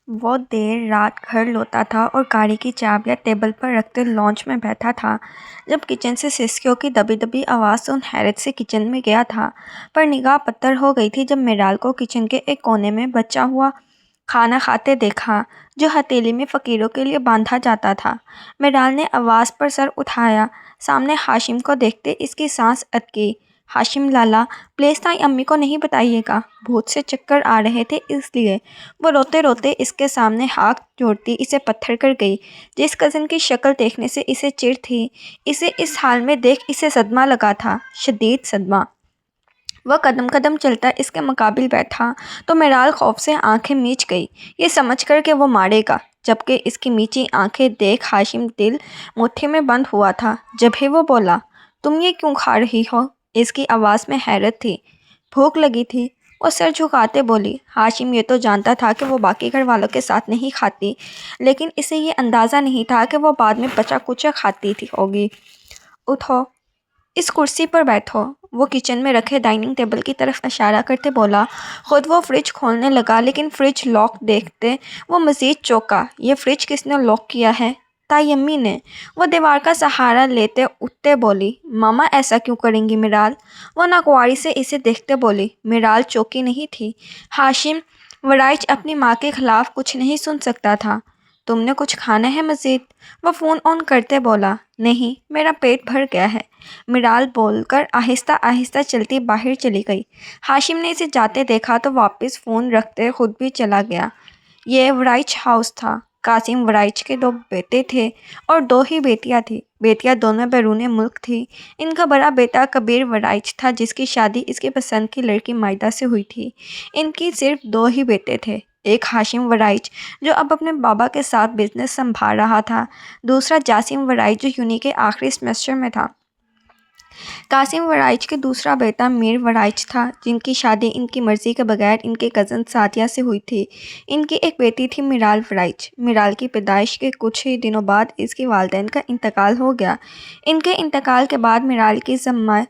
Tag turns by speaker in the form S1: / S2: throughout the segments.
S1: وہ دیر رات گھر لوٹا تھا اور گاڑی کی چابیاں ٹیبل پر رکھتے لانچ میں بیٹھا تھا جب کچن سے سسکیوں کی دبی دبی آواز سن حیرت سے کچن میں گیا تھا، پر نگاہ پتھر ہو گئی تھی جب میرال کو کچن کے ایک کونے میں بچا ہوا کھانا کھاتے دیکھا جو ہتھیلی میں فقیروں کے لیے باندھا جاتا تھا۔ میرال نے آواز پر سر اٹھایا، سامنے ہاشم کو دیکھتے اس کی سانس اٹکی۔ ہاشم لالا، پلیز تائی امی کو نہیں بتائیے گا، بھوت سے چکر آ رہے تھے اس لیے۔ وہ روتے روتے اس کے سامنے ہاتھ جوڑتی اسے پتھر کر گئی۔ جس کزن کی شکل دیکھنے سے اسے چڑ تھی، اسے اس حال میں دیکھ اسے صدمہ لگا تھا، شدید صدمہ۔ وہ قدم قدم چلتا اس کے مقابل بیٹھا تو میرال خوف سے آنکھیں میچ گئی، یہ سمجھ کر کہ وہ مارے گا، جبکہ اس کی میچی آنکھیں دیکھ ہاشم دل مٹھی میں بند ہوا تھا۔ جب ہی وہ بولا، تم یہ کیوں کھا رہی ہو؟ اس کی آواز میں حیرت تھی۔ بھوک لگی تھی، وہ سر جھکاتے بولی۔ ہاشم یہ تو جانتا تھا کہ وہ باقی گھر والوں کے ساتھ نہیں کھاتی، لیکن اسے یہ اندازہ نہیں تھا کہ وہ بعد میں بچا کچا کھاتی ہوگی۔ اٹھو، اس کرسی پر بیٹھو، وہ کچن میں رکھے ڈائننگ ٹیبل کی طرف اشارہ کرتے بولا۔ خود وہ فریج کھولنے لگا لیکن فریج لاک دیکھتے وہ مزید چونکا۔ یہ فریج کس نے لاک کیا ہے؟ تائی امی نے۔ وہ دیوار کا سہارا لیتے اٹھتے بولی۔ ماما ایسا کیوں کریں گی میرال؟ وہ ناگواری سے اسے دیکھتے بولی۔ میرال چونکی نہیں تھی۔ ہاشم ورائچ اپنی ماں کے خلاف کچھ نہیں سن سکتا تھا۔ تم نے کچھ کھانا ہے مزید؟ وہ فون آن کرتے بولا۔ نہیں، میرا پیٹ بھر گیا ہے، میرال بول کر آہستہ آہستہ چلتی باہر چلی گئی۔ ہاشم نے اسے جاتے دیکھا تو واپس فون رکھتے خود بھی چلا گیا۔ یہ ورائچ ہاؤس تھا۔ قاسم ورائچ کے 2 بیٹے تھے اور 2 ہی بیٹیاں تھیں۔ بیٹیاں دونوں بیرون ملک تھیں۔ ان کا بڑا بیٹا کبیر ورائچ تھا جس کی شادی اس کی پسند کی لڑکی مائدہ سے ہوئی تھی۔ ان کی صرف 2 ہی بیٹے تھے، ایک ہاشم ورائچ جو اب اپنے بابا کے ساتھ بزنس سنبھال رہا تھا، دوسرا جاسم ورائچ جو یونی کے آخری سیمسٹر میں تھا۔ قاسم ورائچ کے دوسرا بیٹا میر ورائچ تھا جن کی شادی ان کی مرضی کے بغیر ان کے کزن سعدیہ سے ہوئی تھی۔ ان کی ایک بیٹی تھی میرال ورائچ۔ میرال کی پیدائش کے کچھ ہی دنوں بعد اس کے والدین کا انتقال ہو گیا۔ ان کے انتقال کے بعد میرال کی ذمہ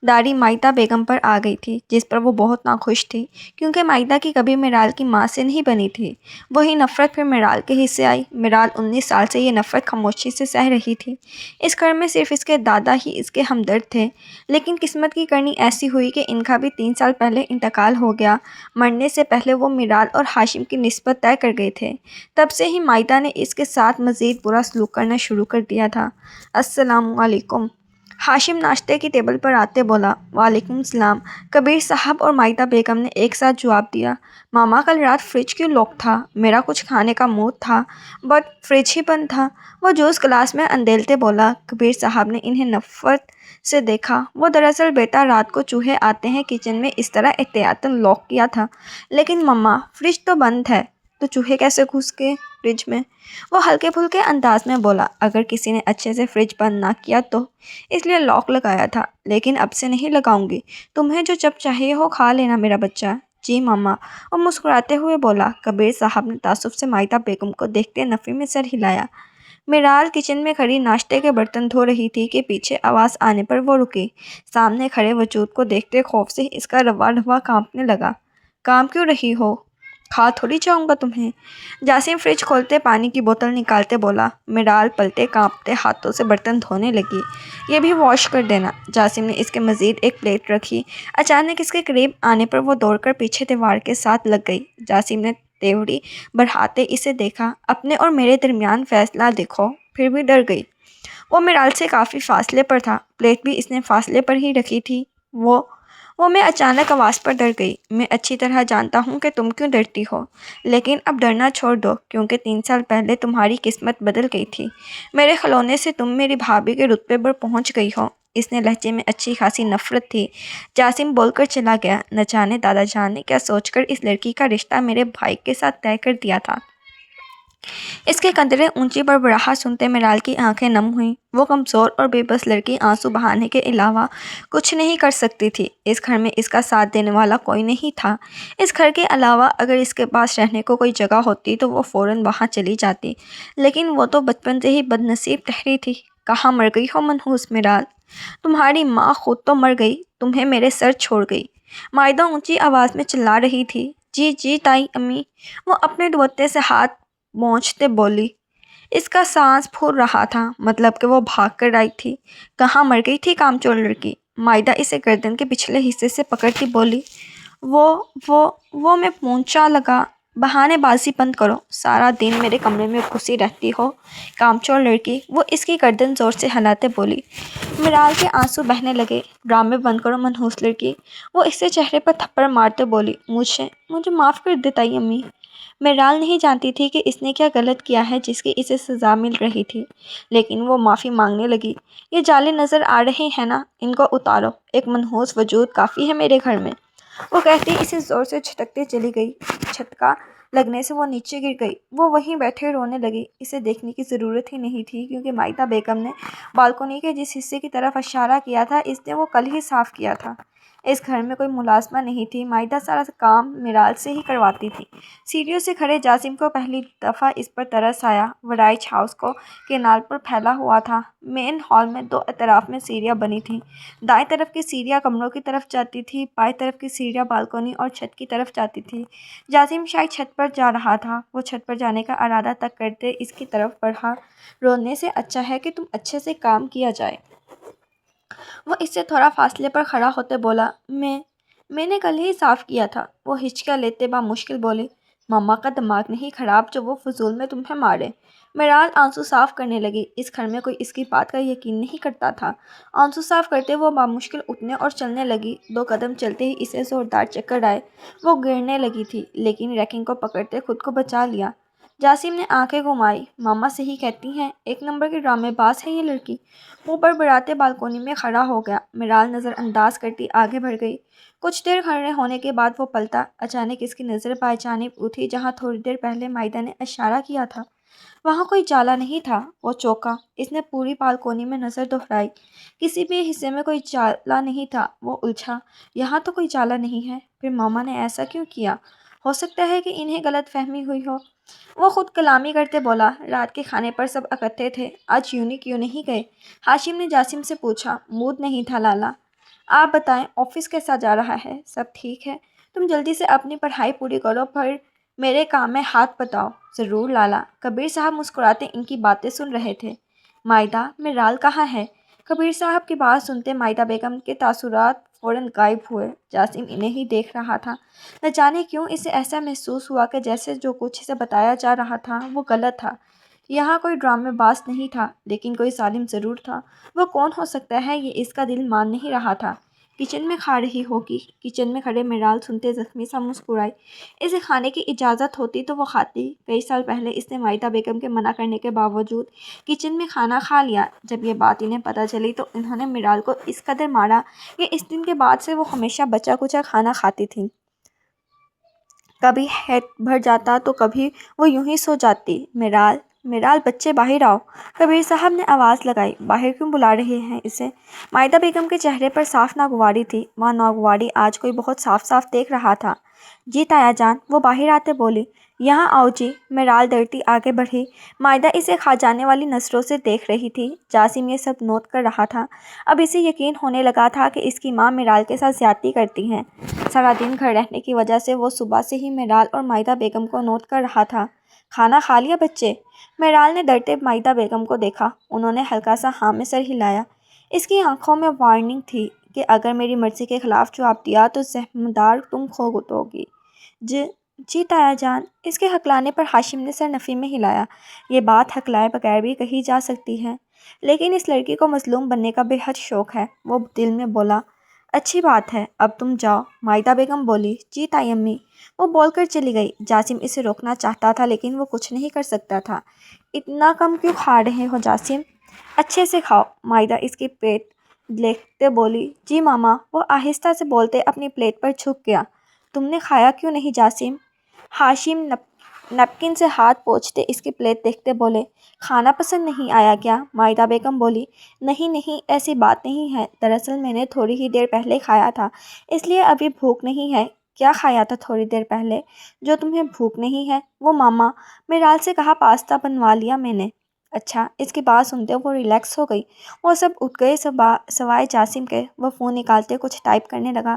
S1: داری مائدہ بیگم پر آ گئی تھی جس پر وہ بہت ناخوش تھی کیونکہ مائدہ کی کبھی میرال کی ماں سے نہیں بنی تھی۔ وہی نفرت پھر میرال کے حصے آئی۔ میرال 19 سال سے یہ نفرت خاموشی سے سہ رہی تھی۔ اس گھر میں صرف اس کے دادا ہی اس کے ہمدرد تھے، لیکن قسمت کی کرنی ایسی ہوئی کہ ان کا بھی 3 سال پہلے انتقال ہو گیا۔ مرنے سے پہلے وہ میرال اور ہاشم کی نسبت طے کر گئے تھے۔ تب سے ہی مائدہ نے اس کے ساتھ مزید برا سلوک کرنا شروع کر دیا تھا۔ السلام علیکم، ہاشم ناشتے کی ٹیبل پر آتے بولا۔ وعلیکم السلام، کبیر صاحب اور مائدہ بیگم نے ایک ساتھ جواب دیا۔ ماما کل رات فریج کیوں لاک تھا؟ میرا کچھ کھانے کا موڈ تھا بٹ فریج ہی بند تھا، وہ جوس گلاس میں اندیلتے بولا۔ کبیر صاحب نے انہیں نفرت سے دیکھا۔ وہ دراصل بیٹا رات کو چوہے آتے ہیں کچن میں اس طرح احتیاطاً لاک کیا تھا، لیکن مما فریج تو بند ہے تو چوہے کیسے گھس گئے فریج میں؟ وہ ہلکے پھلکے انداز میں بولا۔ اگر کسی نے اچھے سے فریج بند نہ کیا تو اس لیے لاک لگایا تھا، لیکن اب سے نہیں لگاؤں گی، تمہیں جو جب چاہیے ہو کھا لینا میرا بچہ۔ جی ماما، وہ مسکراتے ہوئے بولا۔ کبیر صاحب نے تعصب سے مائدہ بیگم کو دیکھتے نفی میں سر ہلایا۔ میرال کچن میں کھڑی ناشتے کے برتن دھو رہی تھی کہ پیچھے آواز آنے پر وہ رکی۔ سامنے کھڑے وجود کو دیکھتے خوف سے اس کا روا روا کانپنے لگا۔ کام کیوں رہی ہو؟ کھا تھوڑی جاؤں گا تمہیں۔ جاسم فریج کھولتے پانی کی بوتل نکالتے بولا۔ میرال پلٹے کانپتے ہاتھوں سے برتن دھونے لگی۔ یہ بھی واش کر دینا۔ جاسم نے اس کے مزید ایک پلیٹ رکھی۔ اچانک اس کے قریب آنے پر وہ دوڑ کر پیچھے دیوار کے ساتھ لگ گئی۔ جاسم نے تیوری بڑھاتے اسے دیکھا۔ اپنے اور میرے درمیان فاصلہ دیکھو، پھر بھی ڈر گئی۔ وہ میرال سے کافی فاصلے پر تھا، پلیٹ بھی اس نے فاصلے پر ہی رکھی تھی۔ وہ میں اچانک آواز پر ڈر گئی۔ میں اچھی طرح جانتا ہوں کہ تم کیوں ڈرتی ہو، لیکن اب ڈرنا چھوڑ دو کیونکہ 3 سال پہلے تمہاری قسمت بدل گئی تھی۔ میرے کھلونے سے تم میری بھابھی کے رتبے پر پہنچ گئی ہو۔ اس نے لہجے میں اچھی خاصی نفرت تھی۔ جاسم بول کر چلا گیا۔ نہ جانے دادا جان نے کیا سوچ کر اس لڑکی کا رشتہ میرے بھائی کے ساتھ طے کر دیا تھا۔ اس کے قدرے اونچی بڑبڑاہٹ سنتے میرال کی آنکھیں نم ہوئیں۔ وہ کمزور اور بے بس لڑکی آنسو بہانے کے علاوہ کچھ نہیں کر سکتی تھی۔ اس گھر میں اس کا ساتھ دینے والا کوئی نہیں تھا۔ اس گھر کے علاوہ اگر اس کے پاس رہنے کو کوئی جگہ ہوتی تو وہ فوراً وہاں چلی جاتی، لیکن وہ تو بچپن سے ہی بد نصیب ٹھہری تھی۔ کہاں مر گئی ہو منحوس میرال؟ تمہاری ماں خود تو مر گئی، تمہیں میرے سر چھوڑ گئی، مائدہ اونچی آواز میں چلا رہی تھی۔ جی جی تائی امی، وہ اپنے دوپٹے سے ہاتھ پونچھتے بولی۔ اس کا سانس پھول رہا تھا، مطلب کہ وہ بھاگ کر آئی تھی۔ کہاں مر گئی تھی کامچور لڑکی؟ مائدہ اسے گردن کے پچھلے حصے سے پکڑتی بولی۔ وہ میں پونچھا لگا۔ بہانے بازی بند کرو، سارا دن میرے کمرے میں گھسی رہتی ہو کامچور لڑکی، وہ اس کی گردن زور سے ہلاتے بولی۔ میرال کے آنسو بہنے لگے۔ ڈرامے بند کرو منحوس لڑکی، وہ اسے چہرے پر تھپڑ مارتے بولی۔ مجھے معاف کر دے تائی امی۔ میرال نہیں جانتی تھی کہ اس نے کیا غلط کیا ہے جس کی اسے سزا مل رہی تھی، لیکن وہ معافی مانگنے لگی۔ یہ جالے نظر آ رہے ہیں نا، ان کو اتارو، ایک منحوس وجود کافی ہے میرے گھر میں، وہ کہتی اسے زور سے جھٹکتے چلی گئی۔ جھٹکا لگنے سے وہ نیچے گر گئی۔ وہ وہیں بیٹھے رونے لگی۔ اسے دیکھنے کی ضرورت ہی نہیں تھی کیونکہ مائدہ بیگم نے بالکونی کے جس حصے کی طرف اشارہ کیا تھا اس نے وہ کل ہی صاف کیا تھا۔ اس گھر میں کوئی ملازمہ نہیں تھی، مائدہ سارا کام میرال سے ہی کرواتی تھی۔ سیڑھیوں سے کھڑے جاسم کو پہلی دفعہ اس پر ترس آیا۔ وائٹ ہاؤس کو کینال پر پھیلا ہوا تھا۔ مین ہال میں دو اطراف میں سیڑھیاں بنی تھیں۔ دائیں طرف کی سیڑھیاں کمروں کی طرف جاتی تھیں، بائیں طرف کی سیڑھیاں بالکونی اور چھت کی طرف جاتی تھیں۔ جاسم شاید چھت پر جا رہا تھا۔ وہ چھت پر جانے کا ارادہ تک کرتے اس کی طرف بڑھا۔ رونے سے اچھا ہے کہ تم اچھے سے کام کیا جائے۔ وہ اس سے تھوڑا فاصلے پر کھڑا ہوتے بولا۔ میں نے کل ہی صاف کیا تھا، وہ ہچکیاں لیتے بامشکل بولی۔ ماما کا دماغ نہیں خراب جو وہ فضول میں تمہیں مارے؟ میرال آنسو صاف کرنے لگی۔ اس گھر میں کوئی اس کی بات کا یقین نہیں کرتا تھا۔ آنسو صاف کرتے وہ بامشکل اٹھنے اور چلنے لگی۔ 2 قدم چلتے ہی اسے زوردار چکر آئے۔ وہ گرنے لگی تھی لیکن ریکنگ کو پکڑتے خود کو بچا لیا۔ جاسم نے آنکھیں گھمائی۔ ماما صحیح کہتی ہیں، 1 نمبر کی ڈرامے باز ہے یہ لڑکی۔ وہ بڑبڑاتے بالکونی میں کھڑا ہو گیا۔ میرال نظر انداز کرتی آگے بڑھ گئی۔ کچھ دیر کھڑے ہونے کے بعد وہ پلٹا۔ اچانک اس کی نظر بائیں جانب اٹھی جہاں تھوڑی دیر پہلے مائدہ نے اشارہ کیا تھا۔ وہاں کوئی جالا نہیں تھا۔ وہ چونکا۔ اس نے پوری بالکونی میں نظر دہرائی۔ کسی بھی حصے میں کوئی جالا نہیں تھا۔ وہ الجھا، یہاں تو کوئی جالا نہیں ہے، پھر ماما نے ایسا کیوں کیا؟ ہو سکتا ہے کہ انہیں غلط فہمی ہوئی ہو۔ وہ خود کلامی کرتے بولا۔ رات کے کھانے پر سب اکٹھے تھے، آج یونی کیوں نہیں گئے؟ ہاشم نے جاسم سے پوچھا۔ موڈ نہیں تھا لالا۔ آپ بتائیں آفس کیسا جا رہا ہے؟ سب ٹھیک ہے؟ تم جلدی سے اپنی پڑھائی پوری کرو پھر میرے کام میں ہاتھ بٹاؤ۔ ضرور لالا۔ کبیر صاحب مسکراتے ان کی باتیں سن رہے تھے۔ مائدہ، میرال کہاں ہے؟ کبیر صاحب کی بات سنتے مائدہ بیگم کے تاثرات فوراً غائب ہوئے۔ جاسم انہیں ہی دیکھ رہا تھا۔ نہ جانے کیوں اسے ایسا محسوس ہوا کہ جیسے جو کچھ اسے بتایا جا رہا تھا وہ غلط تھا۔ یہاں کوئی ڈرامے باز نہیں تھا لیکن کوئی ظالم ضرور تھا۔ وہ کون ہو سکتا ہے یہ اس کا دل مان نہیں رہا تھا۔ کچن میں کھا رہی ہوگی۔ کچن میں کھڑے میرال سنتے زخمی سا مسکرائی۔ اسے کھانے کی اجازت ہوتی تو وہ کھاتی۔ کئی سال پہلے اس نے مائدہ بیگم کے منع کرنے کے باوجود کچن میں کھانا کھا لیا۔ جب یہ بات انہیں پتہ چلی تو انہوں نے میرال کو اس قدر مارا کہ اس دن کے بعد سے وہ ہمیشہ بچا کچا کھانا کھاتی تھی۔ کبھی پیٹ بھر جاتا تو کبھی وہ یوں ہی سو جاتی۔ میرال بچے باہر آؤ، کبیر صاحب نے آواز لگائی۔ باہر کیوں بلا رہے ہیں اسے؟ مائدہ بیگم کے چہرے پر صاف ناگواری تھی۔ وہ ناگواری آج کوئی بہت صاف صاف دیکھ رہا تھا۔ جی تایا جان، وہ باہر آتے بولی۔ یہاں آؤ جی۔ میرال ڈرتی آگے بڑھی۔ مائدہ اسے کھا جانے والی نظروں سے دیکھ رہی تھی۔ جاسم یہ سب نوٹ کر رہا تھا۔ اب اسے یقین ہونے لگا تھا کہ اس کی ماں میرال کے ساتھ زیادتی کرتی ہیں۔ سارا دن گھر رہنے کی وجہ سے وہ صبح سے ہی میرال اور مائدہ بیگم کو نوٹ کر رہا تھا۔ کھانا کھا لیا بچے؟ میرال نے ڈرتے مائدہ بیگم کو دیکھا۔ انہوں نے ہلکا سا ہاں میں سر ہلایا۔ اس کی آنکھوں میں وارننگ تھی کہ اگر میری مرضی کے خلاف جواب دیا تو ذمہ دار تم خود ہوگی۔ جی تایا جان۔ اس کے ہکلانے پر ہاشم نے سر نفی میں ہلایا۔ یہ بات ہکلائے بغیر بھی کہی جا سکتی ہے، لیکن اس لڑکی کو مظلوم بننے کا بے حد شوق ہے۔ وہ دل میں بولا۔ اچھی بات ہے، اب تم جاؤ۔ مائدہ بیگم بولی۔ جی تائی امی۔ وہ بول کر چلی گئی۔ جاسم اسے روکنا چاہتا تھا لیکن وہ کچھ نہیں کر سکتا تھا۔ اتنا کم کیوں کھا رہے ہو جاسم؟ اچھے سے کھاؤ۔ مائدہ اس کی پلیٹ دیکھتے بولی۔ جی ماما۔ وہ آہستہ سے بولتے اپنی پلیٹ پر جھک گیا۔ تم نے کھایا کیوں نہیں جاسم؟ ہاشم نیپکن سے ہاتھ پوچھتے اس کی پلیٹ دیکھتے بولے۔ کھانا پسند نہیں آیا کیا؟ مائدہ بیگم بولی۔ نہیں ایسی بات نہیں ہے، دراصل میں نے تھوڑی ہی دیر پہلے کھایا تھا اس لیے ابھی بھوک نہیں ہے۔ کیا کھایا تھا تھوڑی دیر پہلے جو تمہیں بھوک نہیں ہے؟ وہ ماما میرال سے کہا پاستا بنوا لیا میں نے۔ اچھا۔ اس کی بات سنتے وہ ریلیکس ہو گئی۔ وہ سب اٹھ گئے سوائے جاسم کے۔ وہ فون نکالتے کچھ ٹائپ کرنے لگا۔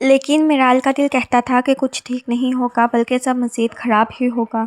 S1: لیکن میرال کا دل کہتا تھا کہ کچھ ٹھیک نہیں ہوگا بلکہ سب مزید خراب ہی ہوگا۔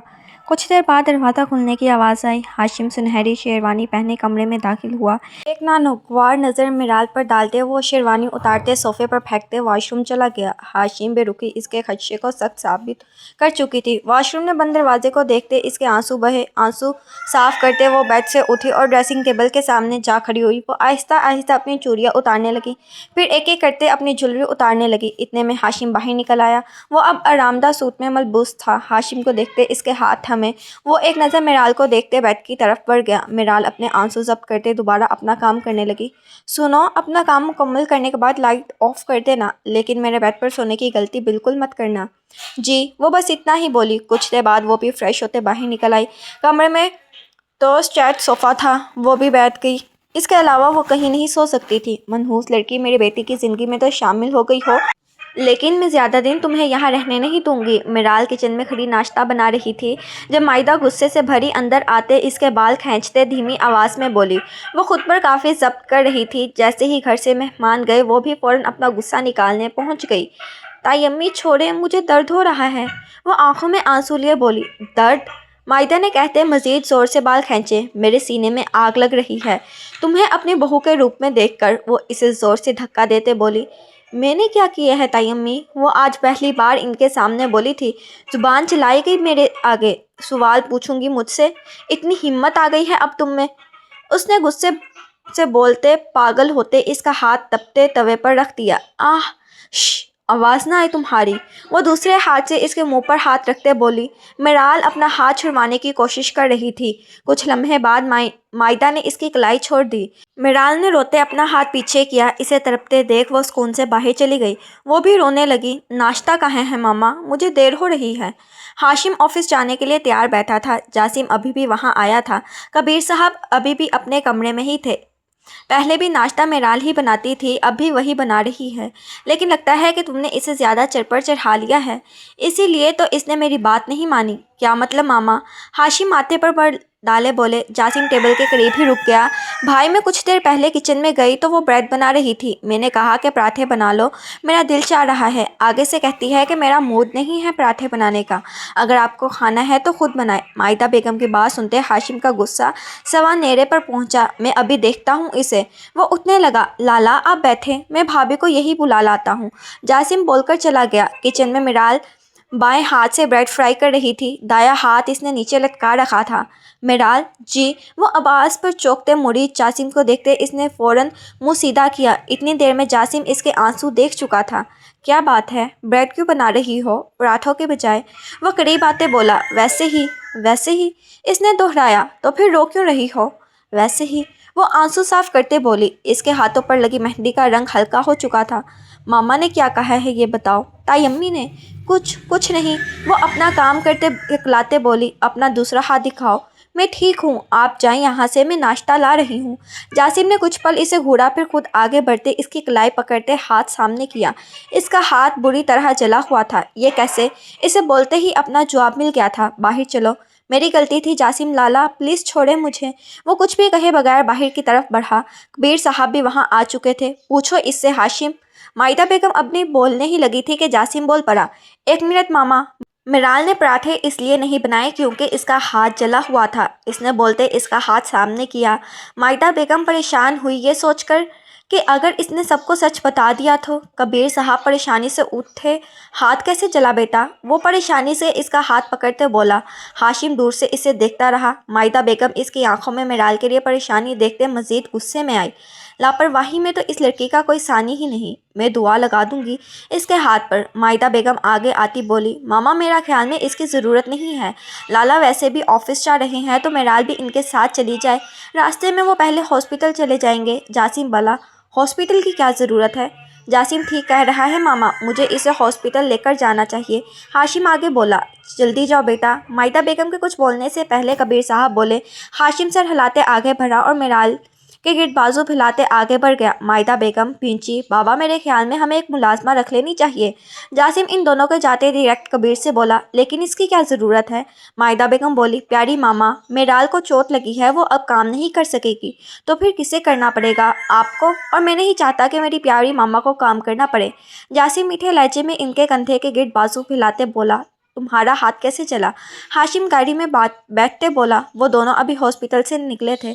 S1: کچھ دیر بعد دروازہ کھلنے کی آواز آئی۔ ہاشم سنہری شیروانی پہنے کمرے میں داخل ہوا۔ ایک ناگوار نظر میرال پر ڈالتے وہ شیروانی اتارتے صوفے پر پھینکتے واش روم چلا گیا۔ ہاشم بے رخی اس کے خدشے کو سچ ثابت کر چکی تھی۔ واش روم میں بند دروازے کو دیکھتے اس کے آنسو بہے۔ آنسو صاف کرتے وہ بیڈ سے اٹھی اور ڈریسنگ ٹیبل کے سامنے جا کھڑی ہوئی۔ وہ آہستہ آہستہ اپنی چوڑیاں اتارنے لگی، پھر ایک ایک کرتے اپنی جویلری اتارنے لگی۔ اتنے میں ہاشم باہر نکل آیا۔ وہ اب آرام دہ سوٹ میں ملبوس تھا۔ ہاشم کو دیکھتے اس کے ہاتھ تھمے وہ ایک نظر میرال کو دیکھتے بیڈ کی طرف بڑھ گیا۔ میرال اپنے آنسو ضبط کرتے دوبارہ اپنا کام کرنے لگی۔ سنو، اپنا کام مکمل کرنے کے بعد لائٹ آف کر دینا، لیکن میرے بیڈ پر سونے کی غلطی بالکل مت کرنا۔ جی، وہ بس اتنا ہی بولی۔ کچھ دیر بعد وہ بھی فریش ہوتے باہر نکل آئی۔ کمرے میں تو اسٹریٹ صوفہ تھا، وہ بھی بیٹھ گئی۔ اس کے علاوہ وہ کہیں نہیں سو سکتی تھی۔ منحوس لڑکی میری بیٹی کی زندگی میں تو شامل ہو گئی ہو، لیکن میں زیادہ دن تمہیں یہاں رہنے نہیں دوں گی۔ میرال کچن میں کھڑی ناشتہ بنا رہی تھی جب مائدہ غصے سے بھری اندر آتے اس کے بال کھینچتے دھیمی آواز میں بولی۔ وہ خود پر کافی ضبط کر رہی تھی۔ جیسے ہی گھر سے مہمان گئے وہ بھی فوراً اپنا غصہ نکالنے پہنچ گئی۔ تائی امی چھوڑیں، مجھے درد ہو رہا ہے، وہ آنکھوں میں آنسو لیے بولی۔ درد؟ مائدہ نے کہتے مزید زور سے بال کھینچے۔ میرے سینے میں آگ لگ رہی ہے تمہیں اپنی بہو کے روپ میں دیکھ کر، وہ اسے زور سے دھکا دیتے بولی۔ میں نے کیا کیا ہے تائی امی؟ وہ آج پہلی بار ان کے سامنے بولی تھی۔ زبان چلائی گئی میرے آگے، سوال پوچھوں گی مجھ سے؟ اتنی ہمت آ گئی ہے اب تم میں؟ اس نے غصے سے بولتے پاگل ہوتے اس کا ہاتھ تپتے توے پر رکھ دیا۔ آہ، شش، آواز نہ آئے تمہاری، وہ دوسرے ہاتھ سے اس کے منہ پر ہاتھ رکھتے بولی۔ میرال اپنا ہاتھ چھڑوانے کی کوشش کر رہی تھی۔ کچھ لمحے بعد مائدہ نے اس کی کلائی چھوڑ دی۔ میرال نے روتے اپنا ہاتھ پیچھے کیا۔ اسے تڑپتے دیکھ وہ سکون سے باہر چلی گئی۔ وہ بھی رونے لگی۔ ناشتہ کہاں ہے ماما؟ مجھے دیر ہو رہی ہے۔ ہاشم آفس جانے کے لیے تیار بیٹھا تھا۔ جاسم ابھی بھی وہاں آیا تھا۔ کبیر صاحب ابھی بھی اپنے کمرے میں ہی تھے۔ پہلے بھی ناشتہ میرال ہی بناتی تھی، اب بھی وہی بنا رہی ہے، لیکن لگتا ہے کہ تم نے اسے زیادہ چڑ پر چڑھا لیا ہے، اسی لیے تو اس نے میری بات نہیں مانی۔ کیا مطلب ماما؟ ہاشم ماتھے پر بر ڈالے بولے۔ جاسم ٹیبل کے قریب ہی رک گیا۔ بھائی میں کچھ دیر پہلے کچن میں گئی تو وہ بریڈ بنا رہی تھی، میں نے کہا کہ پراٹھے بنا لو، میرا دل چاہ رہا ہے، آگے سے کہتی ہے کہ میرا موڈ نہیں ہے پراٹھے بنانے کا، اگر آپ کو کھانا ہے تو خود بنائے۔ مائدہ بیگم کی بات سنتے ہاشم کا غصہ سوا نیرے پر پہنچا۔ میں ابھی دیکھتا ہوں اسے۔ وہ اٹھنے لگا۔ لالا آپ بیٹھیں، میں بھابھی کو یہی بلا لاتا ہوں، جاسم بول کر چلا گیا۔ کچن میں میرال بائیں ہاتھ سے بریڈ فرائی کر رہی تھی، دایاں ہاتھ اس نے نیچے لٹکا رکھا تھا۔ میرال جی؟ وہ آواز پر چونکتے مڑی۔ جاسم کو دیکھتے اس نے فوراً منہ سیدھا کیا۔ اتنی دیر میں جاسم اس کے آنسو دیکھ چکا تھا۔ کیا بات ہے، بریڈ کیوں بنا رہی ہو پراٹھوں کے بجائے؟ وہ قریب آتے بولا۔ ویسے ہی۔ ویسے ہی؟ اس نے دہرایا۔ تو پھر رو کیوں رہی ہو؟ ویسے ہی، وہ آنسو صاف کرتے بولی۔ اس کے ہاتھوں پر لگی مہندی کا رنگ ہلکا ہو چکا تھا۔ ماما نے کیا کہا ہے یہ بتاؤ؟ تائی امی نے کچھ نہیں، وہ اپنا کام کرتے ہکلاتے بولی۔ اپنا دوسرا ہاتھ دکھاؤ۔ میں ٹھیک ہوں، آپ جائیں یہاں سے، میں ناشتہ لا رہی ہوں۔ جاسم نے کچھ پل اسے گھورا، پھر خود آگے بڑھتے اس کی کلائی پکڑتے ہاتھ سامنے کیا۔ اس کا ہاتھ بری طرح جلا ہوا تھا۔ یہ کیسے؟ اسے بولتے ہی اپنا جواب مل گیا تھا۔ باہر چلو، میری غلطی تھی جاسم لالا، پلیز چھوڑیں مجھے۔ وہ کچھ بھی کہے بغیر باہر کی طرف بڑھا۔ کبیر صاحب بھی وہاں آ چکے تھے۔ پوچھو اس سے ہاشم۔ مائدہ بیگم اپنی بولنے ہی لگی تھی کہ جاسم بول پڑا۔ ایک منٹ ماما، میرال نے پراٹھے اس لیے نہیں بنائے کیونکہ اس کا ہاتھ جلا ہوا تھا، اس نے بولتے اس کا ہاتھ سامنے کیا۔ مائدہ بیگم پریشان ہوئی یہ سوچ کر کہ اگر اس نے سب کو سچ بتا دیا تو۔ کبیر صاحب پریشانی سے اٹھے۔ ہاتھ کیسے جلا بیٹا؟ وہ پریشانی سے اس کا ہاتھ پکڑتے بولا۔ ہاشم دور سے اسے دیکھتا رہا۔ مائدہ بیگم اس کی آنکھوں میں میرال کے لیے پریشانی دیکھتے مزید غصے میں آئی۔ لاپرواہی میں تو اس لڑکی کا کوئی ثانی ہی نہیں، میں دعا لگا دوں گی اس کے ہاتھ پر۔ مائدہ بیگم آگے آتی بولی۔ ماما میرا خیال میں اس کی ضرورت نہیں ہے، لالا ویسے بھی آفس جا رہے ہیں تو میرال بھی ان کے ساتھ چلی جائے، راستے میں وہ پہلے ہاسپٹل چلے جائیں گے۔ جاسم بولا۔ ہاسپٹل کی کیا ضرورت ہے؟ جاسم ٹھیک کہہ رہا ہے ماما، مجھے اسے ہاسپٹل لے کر جانا چاہیے۔ ہاشم آگے بولا۔ جلدی جاؤ بیٹا۔ مائدہ بیگم کے کچھ بولنے سے پہلے کبیر صاحب بولے۔ ہاشم سر ہلاتے آگے بڑھا اور میرال کے گرد بازو پھیلاتے آگے بڑھ گیا۔ مائدہ بیگم بھینچی، بابا میرے خیال میں ہمیں ایک ملازمہ رکھ لینی چاہیے۔ جاسم ان دونوں کے جاتے ڈائریکٹ کبیر سے بولا، لیکن اس کی کیا ضرورت ہے؟ مائدہ بیگم بولی، پیاری ماما، میرال کو چوٹ لگی ہے، وہ اب کام نہیں کر سکے گی، تو پھر کسے کرنا پڑے گا؟ آپ کو، اور میں نہیں چاہتا کہ میری پیاری ماما کو کام کرنا پڑے۔ جاسم میٹھے لہجے میں ان کے کندھے کے گرد بازو پھیلاتے بولا، تمہارا ہاتھ کیسے چلا؟ ہاشم گاڑی میں بیٹھتے بولا، وہ دونوں ابھی ہاسپٹل سے نکلے تھے۔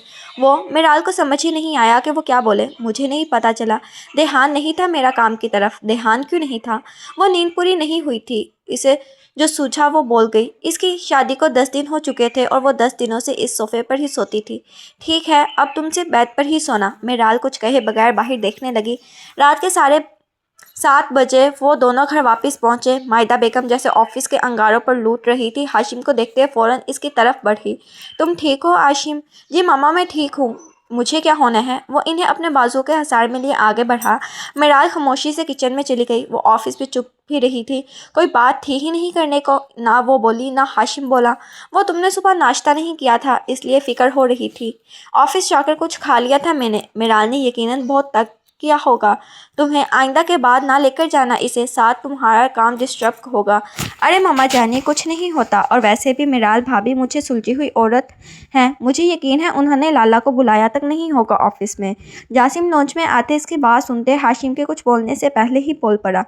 S1: میرال کو سمجھ ہی نہیں آیا کہ وہ کیا بولے۔ مجھے نہیں پتا چلا، دھیان نہیں تھا میرا کام کی طرف۔ دھیان کیوں نہیں تھا؟ وہ نیند پوری نہیں ہوئی تھی۔ اسے جو سوچا وہ بول گئی۔ اس کی شادی کو 10 دن ہو چکے تھے اور وہ 10 دنوں سے اس صوفے پر ہی سوتی تھی۔ ٹھیک ہے، اب تم سے بیڈ پر ہی سونا۔ میرال کچھ کہے بغیر باہر دیکھنے لگی۔ رات کے 7:30 بجے وہ دونوں گھر واپس پہنچے۔ مائدہ بیگم جیسے آفس کے انگاروں پر لوٹ رہی تھی، ہاشم کو دیکھتے فوراً اس کی طرف بڑھی۔ تم ٹھیک ہو ہاشم؟ جی ماما میں ٹھیک ہوں، مجھے کیا ہونا ہے؟ وہ انہیں اپنے بازو کے حصار میں لیے آگے بڑھا۔ میرال خاموشی سے کچن میں چلی گئی۔ وہ آفس میں چپ ہی رہی تھی، کوئی بات تھی ہی نہیں کرنے کو۔ نہ وہ بولی نہ ہاشم بولا۔ وہ تم نے صبح ناشتہ نہیں کیا تھا، اس لیے فکر ہو رہی تھی۔ آفس جا کر کچھ کھا لیا تھا میں نے۔ میرال نے یقیناً بہت تنگ کیا ہوگا تمہیں، آئندہ کے بعد نہ لے کر جانا اسے ساتھ، تمہارا کام ڈسٹرب ہوگا۔ ارے ماما جانی، کچھ نہیں ہوتا، اور ویسے بھی میرال بھابھی مجھے سلجھی ہوئی عورت ہیں، مجھے یقین ہے انہوں نے لالا کو بلایا تک نہیں ہوگا آفس میں۔ جاسم لانچ میں آتے اس کی بات سنتے ہاشم کے کچھ بولنے سے پہلے ہی بول پڑا،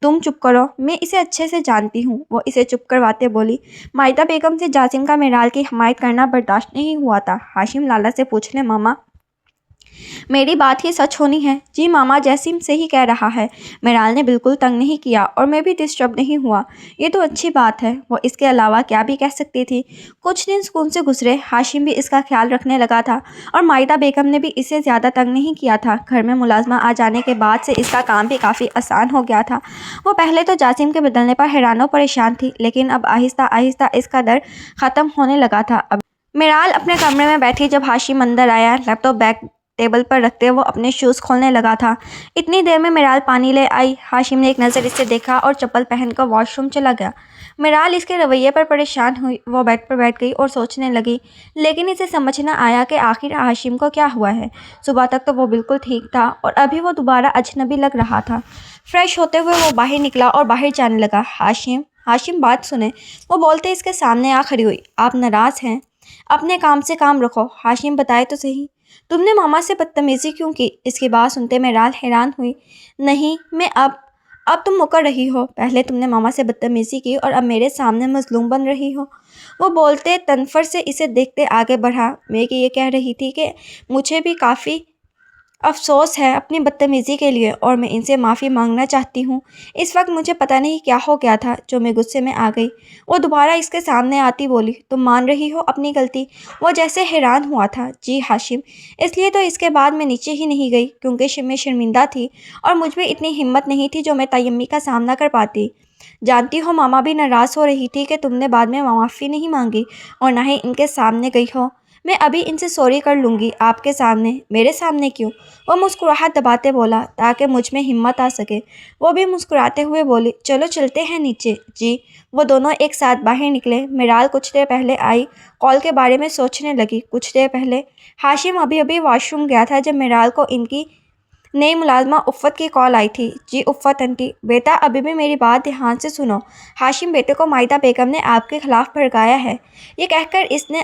S1: تم چپ کرو، میں اسے اچھے سے جانتی ہوں۔ وہ اسے چپ کرواتے بولی۔ مائدہ بیگم سے جاسم کا میرال کی حمایت کرنا برداشت نہیں ہوا تھا۔ ہاشم لالا سے پوچھ لے ماما، میری بات ہی سچ ہونی ہے؟ جی ماما، جاسم صحیح کہہ رہا ہے، میرال نے بالکل تنگ نہیں کیا اور میں بھی ڈسٹرب نہیں ہوا، یہ تو اچھی بات ہے۔ وہ اس کے علاوہ کیا بھی کہہ سکتی تھی؟ کچھ دن سکون سے گزرے۔ ہاشم بھی اس کا خیال رکھنے لگا تھا اور مائدہ بیگم نے بھی اسے زیادہ تنگ نہیں کیا تھا۔ گھر میں ملازمہ آ جانے کے بعد سے اس کا کام بھی کافی آسان ہو گیا تھا۔ وہ پہلے تو جاسم کے بدلنے پر حیران و پریشان تھی، لیکن اب آہستہ آہستہ اس کا ڈر ختم ہونے لگا تھا۔ میرال اپنے کمرے میں بیٹھی جب ہاشم اندر آیا، لیپ ٹاپ بیگ ٹیبل پر رکھتے وہ اپنے شوز کھولنے لگا تھا۔ اتنی دیر میں میرال پانی لے آئی۔ ہاشم نے ایک نظر اسے دیکھا اور چپل پہن کر واش روم چلا گیا۔ میرال اس کے رویے پر پریشان ہوئی۔ وہ بیڈ پر بیٹھ گئی اور سوچنے لگی، لیکن اسے سمجھ نہ آیا کہ آخر ہاشم کو کیا ہوا ہے۔ صبح تک تو وہ بالکل ٹھیک تھا اور ابھی وہ دوبارہ اجنبی لگ رہا تھا۔ فریش ہوتے ہوئے وہ باہر نکلا اور باہر جانے لگا۔ ہاشم بات سنیں، وہ بولتے اس کے سامنے آ کھڑی ہوئی، آپ ناراض ہیں؟ اپنے کام سے کام رکھو۔ ہاشم بتائے تو صحیح، تم نے ماما سے بدتمیزی کیوں کی؟ اس کی بات سنتے میرال حیران ہوئی۔ نہیں، میں اب تم مکر رہی ہو، پہلے تم نے ماما سے بدتمیزی کی اور اب میرے سامنے مظلوم بن رہی ہو۔ وہ بولتے تنفر سے اسے دیکھتے آگے بڑھا، میں یہ کہہ رہی تھی کہ مجھے بھی کافی افسوس ہے اپنی بدتمیزی کے لیے اور میں ان سے معافی مانگنا چاہتی ہوں۔ اس وقت مجھے پتہ نہیں کیا ہو گیا تھا جو میں غصے میں آ گئی۔ وہ دوبارہ اس کے سامنے آتی بولی، تم مان رہی ہو اپنی غلطی؟ وہ جیسے حیران ہوا تھا۔ جی ہاشم، اس لیے تو اس کے بعد میں نیچے ہی نہیں گئی کیونکہ میں شرمندہ تھی اور مجھ میں اتنی ہمت نہیں تھی جو میں تیمی کا سامنا کر پاتی۔ جانتی ہو ماما بھی ناراض ہو رہی تھی کہ تم نے بعد میں معافی نہیں مانگی اور نہ ہی ان کے سامنے گئی ہو۔ میں ابھی ان سے سوری کر لوں گی آپ کے سامنے۔ میرے سامنے کیوں؟ وہ مسکراہٹ دباتے بولا، تاکہ مجھ میں ہمت آ سکے۔ وہ بھی مسکراتے ہوئے بولی، چلو چلتے ہیں نیچے۔ جی۔ وہ دونوں ایک ساتھ باہر نکلے۔ میرال کچھ دیر پہلے آئی، کال کے بارے میں سوچنے لگی۔ کچھ دیر پہلے ہاشم ابھی واش روم گیا تھا جب میرال کو ان کی نئی ملازمہ عفت کی کال آئی تھی۔ جی عفت انٹی، بیٹا ابھی بھی میری بات دھیان سے سنو۔ ہاشم بیٹے کو مائدہ بیگم نے آپ کے خلاف بھڑکایا ہے، یہ کہہ کر اس نے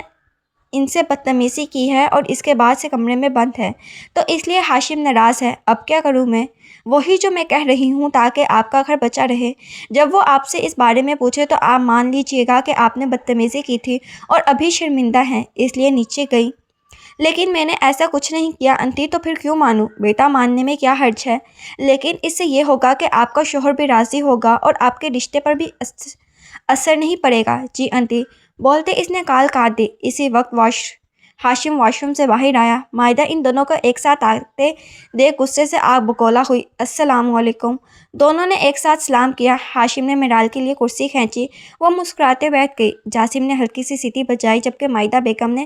S1: ان سے بدتمیزی کی ہے اور اس کے بعد سے کمرے میں بند ہے، تو اس لیے ہاشم ناراض ہے۔ اب کیا کروں میں؟ وہی جو میں کہہ رہی ہوں، تاکہ آپ کا گھر بچا رہے۔ جب وہ آپ سے اس بارے میں پوچھے تو آپ مان لیجئے گا کہ آپ نے بدتمیزی کی تھی اور ابھی شرمندہ ہیں، اس لیے نیچے گئی۔ لیکن میں نے ایسا کچھ نہیں کیا انٹی، تو پھر کیوں مانوں؟ بیٹا ماننے میں کیا حرج ہے، لیکن اس سے یہ ہوگا کہ آپ کا شوہر بھی راضی ہوگا اور آپ کے رشتے پر بھی اثر نہیں پڑے گا۔ جی انٹی، بولتے اس نے کال کاٹ دی۔ اسی وقت ہاشم واش روم سے باہر آیا۔ مائدہ ان دونوں کو ایک ساتھ آتے دیکھ غصے سے آگ بگولا ہوئی۔ السلام علیکم۔ دونوں نے ایک ساتھ سلام کیا۔ ہاشم نے میرال کے لیے کرسی کھینچی، وہ مسکراتے بیٹھ گئی۔ جاسم نے ہلکی سی سیٹی بجائی جبکہ مائدہ بیگم نے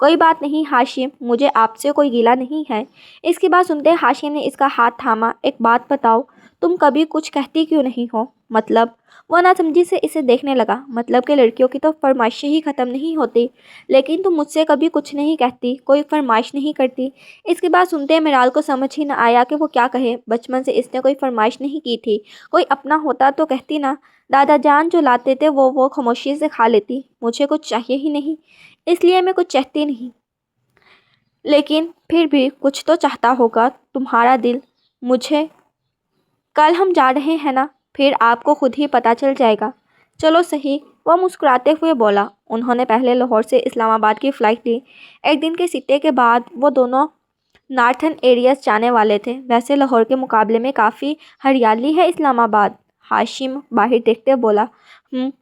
S1: کوئی بات نہیں ہاشم، مجھے آپ سے کوئی گلہ نہیں ہے۔ اس کی بات سنتے ہاشم نے اس کا ہاتھ تھاما۔ ایک بات بتاؤ، تم کبھی کچھ کہتی کیوں نہیں ہو؟ مطلب؟ وہ ناسمجھی سے اسے دیکھنے لگا۔ مطلب کہ لڑکیوں کی تو فرمائشیں ہی ختم نہیں ہوتی، لیکن تم مجھ سے کبھی کچھ نہیں کہتی، کوئی فرمائش نہیں کرتی۔ اس کی بات سنتے میرال کو سمجھ ہی نہ آیا کہ وہ کیا کہے۔ بچپن سے اس نے کوئی فرمائش نہیں کی تھی، کوئی اپنا ہوتا تو کہتی نا۔ دادا جان جو لاتے تھے وہ خاموشی سے کھا لیتی۔ مجھے کچھ چاہیے ہی نہیں، اس لیے میں کچھ چاہتی نہیں، لیکن پھر بھی کچھ تو چاہتا ہوگا تمہارا دل مجھے۔ کل ہم جا رہے ہیں نا، پھر آپ کو خود ہی پتہ چل جائے گا۔ چلو صحیح، وہ مسکراتے ہوئے بولا۔ انہوں نے پہلے لاہور سے اسلام آباد کی فلائٹ لی۔ ایک دن کے سٹے کے بعد وہ دونوں نارتھرن ایریاز جانے والے تھے۔ ویسے لاہور کے مقابلے میں کافی ہریالی ہے اسلام آباد، ہاشم باہر دیکھتے بولا۔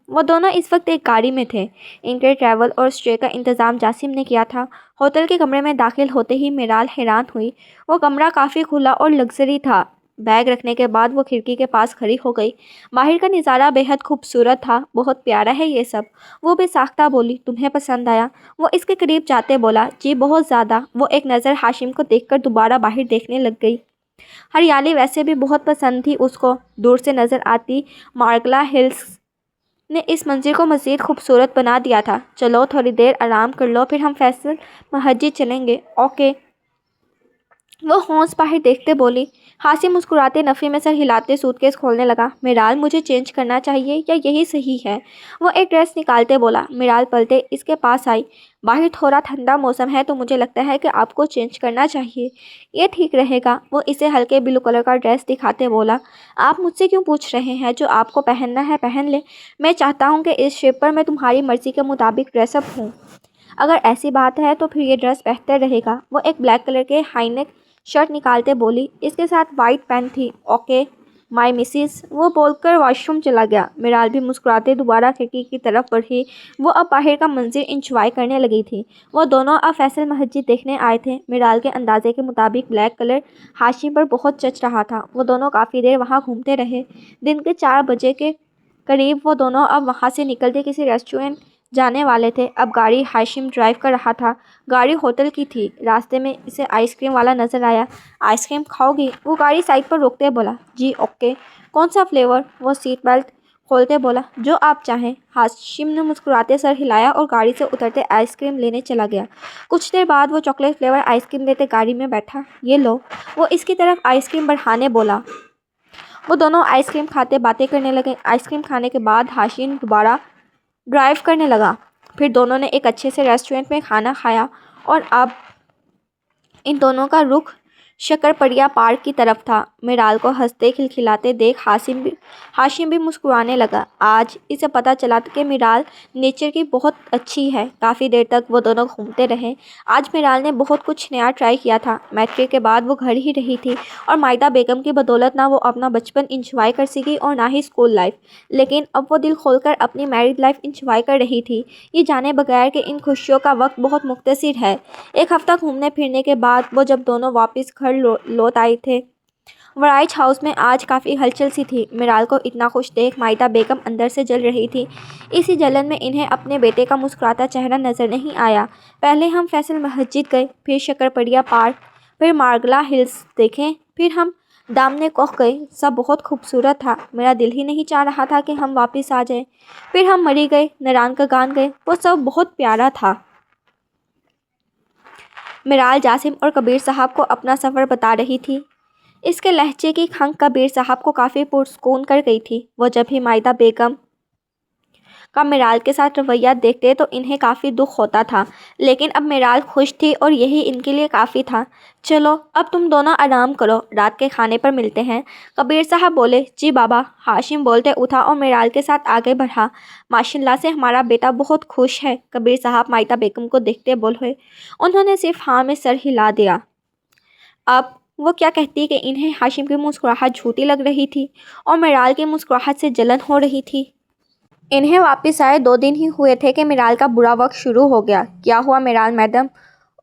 S1: وہ دونوں اس وقت ایک گاڑی میں تھے۔ ان کے ٹریول اور اسٹے کا انتظام جاسم نے کیا تھا۔ ہوٹل کے کمرے میں داخل ہوتے ہی میرال حیران ہوئی۔ وہ کمرہ کافی کھلا اور لگژری تھا۔ بیگ رکھنے کے بعد وہ کھڑکی کے پاس کھڑی ہو گئی۔ باہر کا نظارہ بے حد خوبصورت تھا۔ بہت پیارا ہے یہ سب، وہ بے ساختہ بولی۔ تمہیں پسند آیا؟ وہ اس کے قریب جاتے بولا۔ جی بہت زیادہ۔ وہ ایک نظر ہاشم کو دیکھ کر دوبارہ باہر دیکھنے لگ گئی۔ ہریالی ویسے بھی بہت پسند تھی اس کو۔ دور سے نظر آتی مارگلا ہلز نے اس منظر کو مزید خوبصورت بنا دیا تھا۔ چلو تھوڑی دیر آرام کر لو، پھر ہم فیصل مسجد چلیں گے۔ اوکے، وہ ہونس باہر دیکھتے بولی۔ ہاشم مسکراتے نفی میں سر ہلاتے سوٹ کیس کھولنے لگا۔ میرال مجھے چینج کرنا چاہیے یا یہی صحیح ہے؟ وہ ایک ڈریس نکالتے بولا۔ میرال پلٹے اس کے پاس آئی۔ باہر تھوڑا ٹھنڈا موسم ہے تو مجھے لگتا ہے کہ آپ کو چینج کرنا چاہیے، یہ ٹھیک رہے گا۔ وہ اسے ہلکے بلو کلر کا ڈریس دکھاتے بولا۔ آپ مجھ سے کیوں پوچھ رہے ہیں؟ جو آپ کو پہننا ہے پہن لیں۔ میں چاہتا ہوں کہ اس ٹرپ پر میں تمہاری مرضی کے مطابق ڈریس اپ ہوں۔ اگر ایسی بات ہے تو پھر یہ ڈریس بہتر رہے گا۔ وہ ایک بلیک کلر کے ہائی نیک شرٹ نکالتے بولی۔ اس کے ساتھ وائٹ پینٹ تھی۔ اوکے مائی مسز، وہ بول کر واش روم چلا گیا۔ میرال بھی مسکراتے دوبارہ کھڑکی کی طرف بڑھی۔ وہ اب باہر کا منظر انجوائے کرنے لگی تھی۔ وہ دونوں اب فیصل مسجد دیکھنے آئے تھے۔ میرال کے اندازے کے مطابق بلیک کلر ہاشم پر بہت جچ رہا تھا۔ وہ دونوں کافی دیر وہاں گھومتے رہے۔ دن کے 4 بجے کے قریب وہ دونوں اب وہاں سے نکلتے کسی ریسٹورنٹ جانے والے تھے۔ اب گاڑی ہاشم ڈرائیو کر رہا تھا۔ گاڑی ہوٹل کی تھی۔ راستے میں اسے آئس کریم والا نظر آیا۔ آئس کریم کھاؤ گی؟ وہ گاڑی سائڈ پر روکتے بولا۔ جی اوکے، کون سا فلیور؟ وہ سیٹ بیلٹ کھولتے بولا۔ جو آپ چاہیں۔ ہاشم نے مسکراتے سر ہلایا اور گاڑی سے اترتے آئس کریم لینے چلا گیا۔ کچھ دیر بعد وہ چاکلیٹ فلیور آئس کریم لیتے گاڑی میں بیٹھا۔ یہ لو، وہ اس کی طرف آئس کریم بڑھانے بولا۔ وہ دونوں آئس کریم کھاتے باتیں کرنے لگے۔ آئس کریم کھانے کے بعد ہاشم دوبارہ ڈرائیو کرنے لگا۔ پھر دونوں نے ایک اچھے سے ریسٹورنٹ میں کھانا کھایا اور اب ان دونوں کا رخ شکرپڑیا پارک کی طرف تھا۔ میرال کو ہنستے کھلکھلاتے دیکھ ہاشم بھی مسکرانے لگا۔ آج اسے پتہ چلا کہ میرال نیچر کی بہت اچھی ہے۔ کافی دیر تک وہ دونوں گھومتے رہے۔ آج میرال نے بہت کچھ نیا ٹرائی کیا تھا۔ میٹرک کے بعد وہ گھر ہی رہی تھی اور مائدہ بیگم کی بدولت نہ وہ اپنا بچپن انجوائے کر سکی اور نہ ہی اسکول لائف، لیکن اب وہ دل کھول کر اپنی میرڈ لائف انجوائے کر رہی تھی، یہ جانے بغیر کہ ان خوشیوں کا وقت بہت مختصر ہے۔ ایک ہفتہ گھومنے پھرنے کے بعد وہ جب دونوں واپس گھر لوٹ آئے تھے، وائٹ ہاؤس میں آج کافی ہلچل سی تھی۔ میرال کو اتنا خوش دیکھ مائدہ بیگم اندر سے جل رہی تھی۔ اسی جلن میں انہیں اپنے بیٹے کا مسکراتا چہرہ نظر نہیں آیا۔ پہلے ہم فیصل مسجد گئے، پھر شکرپڑیا پارک، پھر مارگلا ہلز دیکھیں، پھر ہم دامنے کوہ گئے۔ سب بہت خوبصورت تھا۔ میرا دل ہی نہیں چاہ رہا تھا کہ ہم واپس آ جائیں۔ پھر ہم مری گئے، نران کا گان گئے، وہ سب بہت پیارا تھا۔ میرال جاسم اور کبیر صاحب کو اپنا سفر بتا رہی تھی۔ اس کے لہجے کی کھنگ کبیر صاحب کو کافی پرسکون کر گئی تھی۔ وہ جب بھی مائدہ بیگم کا میرال کے ساتھ رویہ دیکھتے تو انہیں کافی دکھ ہوتا تھا، لیکن اب میرال خوش تھی اور یہی ان کے لیے کافی تھا۔ چلو اب تم دونوں آرام کرو، رات کے کھانے پر ملتے ہیں، کبیر صاحب بولے۔ جی بابا، ہاشم بولتے اٹھا اور میرال کے ساتھ آگے بڑھا۔ ماشاءاللہ سے ہمارا بیٹا بہت خوش ہے، کبیر صاحب مائدہ بیگم کو دیکھتے بولے۔ انہوں نے صرف ہاں میں سر ہلا دیا۔ اب وہ کیا کہتی کہ انہیں ہاشم کی مسکراہٹ جھوٹی لگ رہی تھی اور میرال کی مسکراہٹ سے جلن ہو رہی تھی۔ انہیں واپس آئے 2 دن ہی ہوئے تھے کہ میرال کا برا وقت شروع ہو گیا۔ کیا ہوا میرال میڈم؟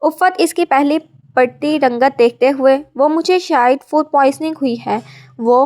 S1: افت اس کی پہلی پڑتی رنگت دیکھتے ہوئے۔ وہ مجھے شاید فوڈ پوائزننگ ہوئی ہے۔ وہ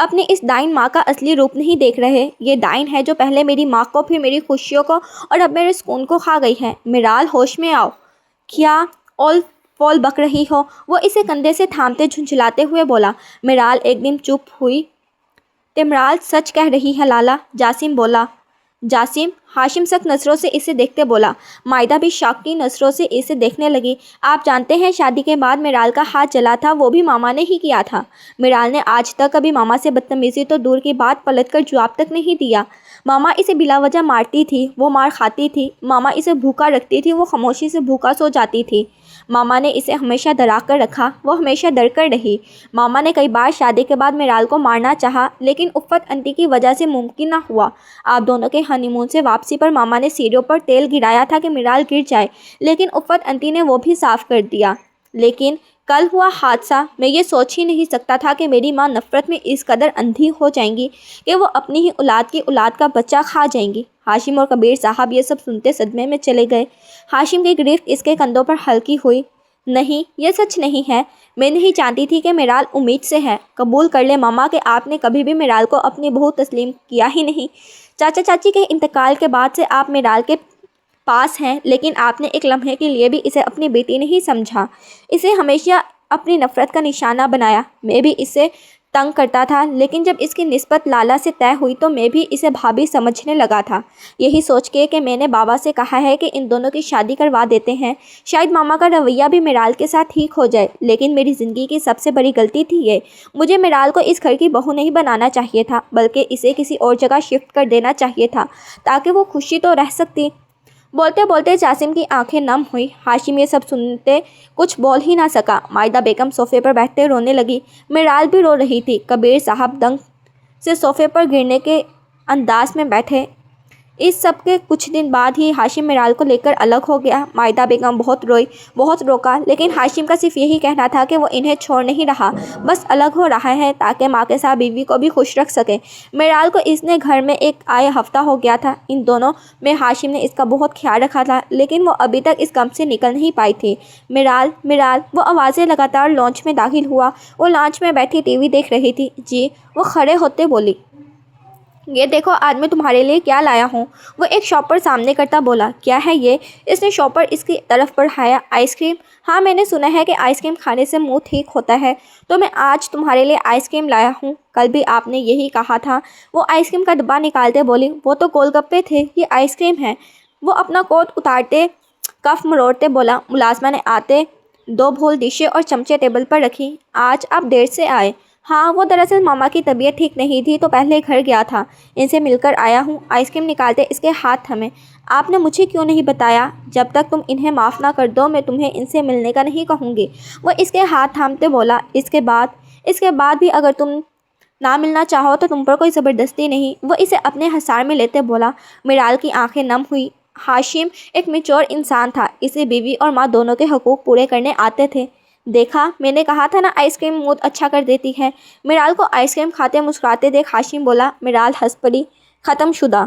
S2: اپنی اس ڈائن ماں کا اصلی روپ نہیں دیکھ رہے۔ یہ ڈائن ہے جو پہلے میری ماں کو، پھر میری خوشیوں کو اور اب میرے سکون کو کھا گئی ہے۔ میرال، ہوش میں آؤ۔ کیا اول پول بک رہی ہو؟ وہ اسے کندھے سے تھامتے جھنجھلاتے ہوئے بولا۔ میرال ایک دم چپ ہوئی۔ تمرال سچ کہہ رہی ہے لالا، جاسم بولا۔ جاسم، ہاشم سخت نظروں سے اسے دیکھتے بولا۔ مائدہ بھی شاک کی نظروں سے اسے دیکھنے لگی۔ آپ جانتے ہیں شادی کے بعد میرال کا ہاتھ جلا تھا وہ بھی ماما نے ہی کیا تھا۔ میرال نے آج تک کبھی ماما سے بدتمیزی تو دور کی بات پلٹ کر جواب تک نہیں دیا۔ ماما اسے بلا وجہ مارتی تھی، وہ مار کھاتی تھی۔ ماما اسے بھوکا رکھتی تھی، وہ خاموشی سے بھوکا سو جاتی تھی۔ ماما نے اسے ہمیشہ ڈرا کر رکھا، وہ ہمیشہ ڈر کر رہی۔ ماما نے کئی بار شادی کے بعد میرال کو مارنا چاہا لیکن عفت انٹی کی وجہ سے ممکن نہ ہوا۔ آپ دونوں کے ہنی مون سے واپسی پر ماما نے سیڑھیوں پر تیل گرایا تھا کہ میرال گر جائے لیکن عفت انٹی نے وہ بھی صاف کر دیا۔ لیکن کل ہوا حادثہ، میں یہ سوچ ہی نہیں سکتا تھا کہ میری ماں نفرت میں اس قدر اندھی ہو جائیں گی کہ وہ اپنی ہی اولاد کی اولاد کا بچہ کھا جائیں گی۔ ہاشم اور کبیر صاحب یہ سب سنتے صدمے میں چلے گئے۔ ہاشم کی گرفت اس کے کندھوں پر ہلکی ہوئی۔ نہیں، یہ سچ نہیں ہے۔ میں نہیں جانتی تھی کہ میرال امید سے ہے۔ قبول کر لیں ماما کہ آپ نے کبھی بھی میرال کو اپنی بہو تسلیم کیا ہی نہیں۔ چاچا چاچی کے انتقال کے بعد سے آپ میرال کے پاس ہیں لیکن آپ نے ایک لمحے کے لیے بھی اسے اپنی بیٹی نہیں سمجھا، اسے ہمیشہ اپنی نفرت کا نشانہ بنایا۔ میں بھی اسے تنگ کرتا تھا لیکن جب اس کی نسبت لالا سے طے ہوئی تو میں بھی اسے بھابھی سمجھنے لگا تھا۔ یہی سوچ کے کہ میں نے بابا سے کہا ہے کہ ان دونوں کی شادی کروا دیتے ہیں، شاید ماما کا رویہ بھی میرال کے ساتھ ٹھیک ہو جائے۔ لیکن میری زندگی کی سب سے بڑی غلطی تھی یہ، مجھے میرال کو اس گھر کی بہو نہیں بنانا چاہیے تھا بلکہ اسے کسی اور جگہ شفٹ کر دینا چاہیے تھا تاکہ وہ خوشی تو رہ سکتی۔ بولتے بولتے جاسم کی آنکھیں نم ہوئی۔ ہاشم یہ سب سنتے کچھ بول ہی نہ سکا۔ مائدہ بیگم صوفے پر بیٹھتے رونے لگی۔ میرال بھی رو رہی تھی۔ کبیر صاحب دنگ سے صوفے پر گرنے کے انداز میں بیٹھے۔ اس سب کے کچھ دن بعد ہی ہاشم میرال کو لے کر الگ ہو گیا۔ مائدہ بیگم بہت روئی، بہت روکا لیکن ہاشم کا صرف یہی کہنا تھا کہ وہ انہیں چھوڑ نہیں رہا، بس الگ ہو رہا ہے تاکہ ماں کے ساتھ بیوی کو بھی خوش رکھ سکے۔ میرال کو اس نے گھر میں ایک آئے ہفتہ ہو گیا تھا۔ ان دونوں میں ہاشم نے اس کا بہت خیال رکھا تھا لیکن وہ ابھی تک اس غم سے نکل نہیں پائی تھی۔ میرال، میرال، وہ آوازیں لگاتار لانچ میں داخل ہوا۔ وہ لانچ میں بیٹھی ٹی وی دیکھ رہی تھی۔ جی، وہ کھڑے ہوتے بولی۔ یہ دیکھو آج میں تمہارے لیے کیا لایا ہوں۔ وہ ایک شاپر سامنے کرتا بولا۔ کیا ہے یہ؟ اس نے شاپر اس کی طرف بڑھایا۔ Ice cream? ہاں، میں نے سنا ہے کہ آئس کریم کھانے سے منہ ٹھیک ہوتا ہے تو میں آج تمہارے لیے آئس کریم لایا ہوں۔ کل بھی آپ نے یہی کہا تھا۔ وہ آئس کریم کا ڈبہ نکالتے بولی۔ وہ تو گول گپے تھے، یہ آئس کریم ہے۔ وہ اپنا کوٹ اتارتے کف مروڑتے بولا۔ ملازمہ نے آتے 2 بھول ڈشیں اور چمچے ٹیبل پر رکھی۔ آج آپ دیر سے آئے؟ ہاں، وہ دراصل ماما کی طبیعت ٹھیک نہیں تھی تو پہلے گھر گیا تھا، ان سے مل کر آیا ہوں۔ آئس کریم نکالتے اس کے ہاتھ تھمے۔ آپ نے مجھے کیوں نہیں بتایا؟ جب تک تم انہیں معاف نہ کر دو میں تمہیں ان سے ملنے کا نہیں کہوں گی۔ وہ اس کے ہاتھ تھامتے بولا۔ اس کے بعد بھی اگر تم نہ ملنا چاہو تو تم پر کوئی زبردستی نہیں۔ وہ اسے اپنے حصار میں لیتے بولا۔ میرال کی آنکھیں نم ہوئی۔ ہاشم ایک میچور انسان تھا، اسے بیوی اور ماں دونوں کے حقوق پورے کرنے آتے تھے۔ دیکھا، میں نے کہا تھا نا آئس کریم موڈ اچھا کر دیتی ہے۔ میرال کو آئس کریم کھاتے مسکراتے دیکھ ہاشم بولا۔ میرال ہنس پڑی۔ ختم شدہ۔